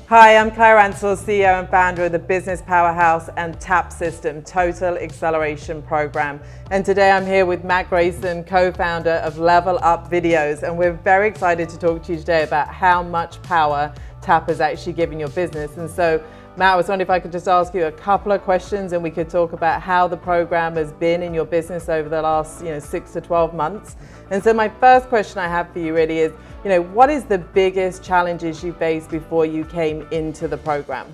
Hi, I'm Ansell, CEO and founder of the Business Powerhouse and TAP System, Total Acceleration Program. And today I'm here with Matt Grason, co-founder of Level Up Videos. And we're very excited to talk to you today about how much power TAP has actually given your business. And so, Matt, I was wondering if I could just ask you a couple of questions and we could talk about how the program has been in your business over the last 6 to 12 months. And so my first question I have for you really is, what is the biggest challenges you faced before you came into the program?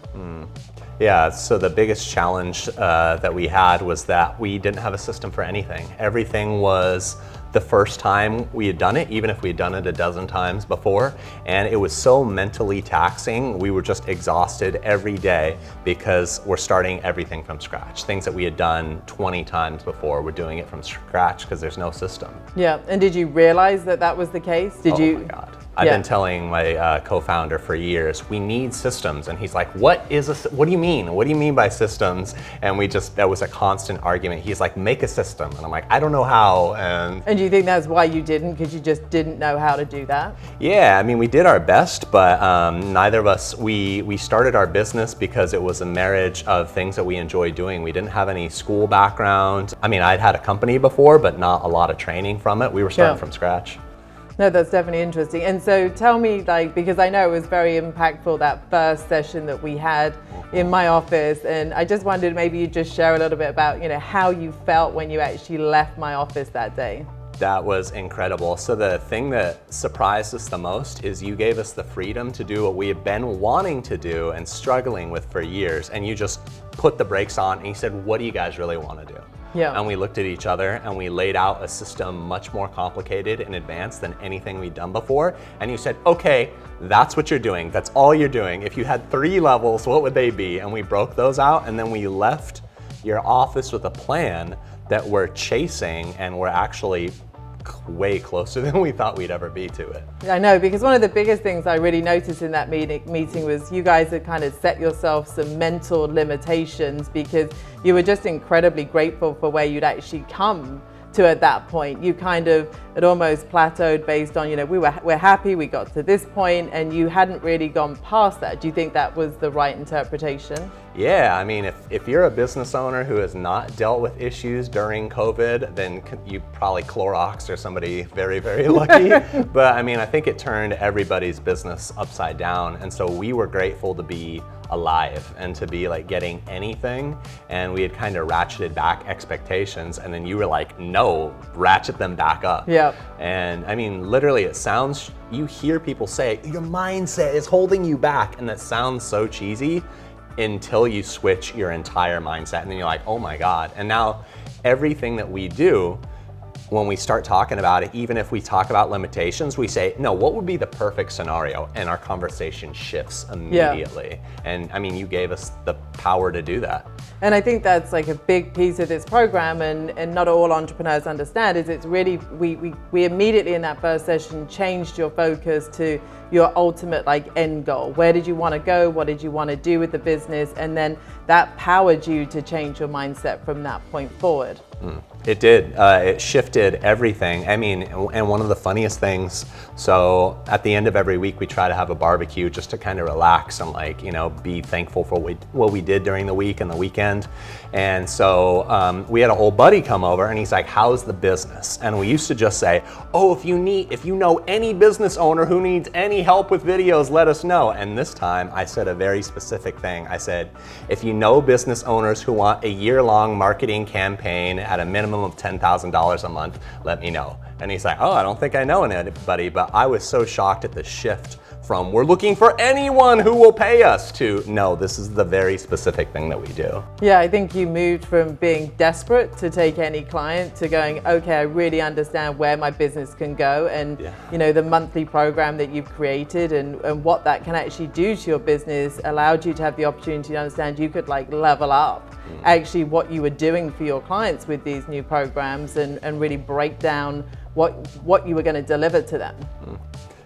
Yeah, so the biggest challenge that we had was that we didn't have a system for anything. Everything was the first time we had done it, even if we had done it a dozen times before. And it was so mentally taxing. We were just exhausted every day because we're starting everything from scratch. Things that we had done 20 times before, we're doing it from scratch because there's no system. Yeah, and did you realize that that was the case? Oh my God. I've been telling my co-founder for years, we need systems. And he's like, what do you mean? What do you mean by systems? And that was a constant argument. He's like, make a system. And I'm like, I don't know how. And do you think that's why you didn't? Because you just didn't know how to do that? Yeah, I mean, we did our best, but neither of us, we started our business because it was a marriage of things that we enjoyed doing. We didn't have any school background. I mean, I'd had a company before, but not a lot of training from it. We were starting from scratch. No, that's definitely interesting. And so tell me, because I know it was very impactful, that first session that we had in my office, and I just wondered maybe you'd just share a little bit about, how you felt when you actually left my office that day. That was incredible. So the thing that surprised us the most is you gave us the freedom to do what we have been wanting to do and struggling with for years. And you just put the brakes on and you said, what do you guys really want to do? Yeah. And we looked at each other and we laid out a system much more complicated and advanced than anything we'd done before. And you said, okay, that's what you're doing. That's all you're doing. If you had 3 levels, what would they be? And we broke those out, and then we left your office with a plan that we're chasing, and we're actually way closer than we thought we'd ever be to it. I know, because one of the biggest things I really noticed in that meeting was you guys had kind of set yourself some mental limitations because you were just incredibly grateful for where you'd actually come to at that point. You kind of had almost plateaued based on, we're happy we got to this point, and you hadn't really gone past that. Do you think that was the right interpretation? Yeah, I mean, if you're a business owner who has not dealt with issues during COVID, then you probably Clorox or somebody very, very lucky. But I mean, I think it turned everybody's business upside down. And so we were grateful to be alive and to be getting anything. And we had kind of ratcheted back expectations. And then you were like, no, ratchet them back up. Yeah. And I mean, literally you hear people say, your mindset is holding you back. And that sounds so cheesy until you switch your entire mindset, and then you're like, oh my God. And now everything that we do, when we start talking about it, even if we talk about limitations, we say, no, what would be the perfect scenario? And our conversation shifts immediately. Yeah. And I mean, you gave us the power to do that. And I think that's a big piece of this program, and not all entrepreneurs understand, is it's really, we immediately in that first session changed your focus to your ultimate end goal. Where did you want to go? What did you want to do with the business? And then that powered you to change your mindset from that point forward. It did. It shifted everything. I mean, and one of the funniest things, so at the end of every week, we try to have a barbecue just to kind of relax and be thankful for what we did during the week and the weekend. And so we had an old buddy come over and he's like, how's the business? And we used to just say, oh, if you know any business owner who needs any help with videos, let us know. And this time I said a very specific thing. I said, if you know business owners who want a year-long marketing campaign at a minimum of $10,000 a month, let me know. And he's like, oh, I don't think I know anybody. But I was so shocked at the shift from we're looking for anyone who will pay us to no, this is the very specific thing that we do. Yeah, I think you moved from being desperate to take any client to going, okay, I really understand where my business can go, and the monthly program that you've created and what that can actually do to your business allowed you to have the opportunity to understand you could level up actually what you were doing for your clients with these new programs and really break down what you were going to deliver to them.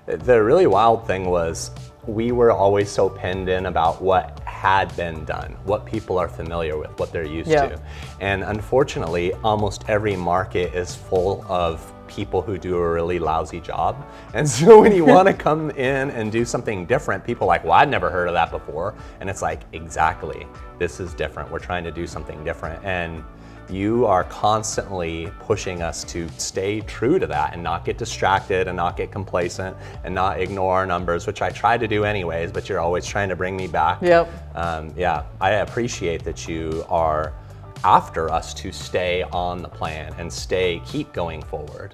The really wild thing was we were always so pinned in about what had been done, what people are familiar with, what they're used Yeah. to. And unfortunately, almost every market is full of people who do a really lousy job. And so when you want to come in and do something different, people are like, well, I'd never heard of that before. And it's like, exactly, this is different. We're trying to do something different. And you are constantly pushing us to stay true to that and not get distracted and not get complacent and not ignore our numbers, which I try to do anyways, but you're always trying to bring me back. Yep. Yeah, I appreciate that you are after us to stay on the plan and keep going forward.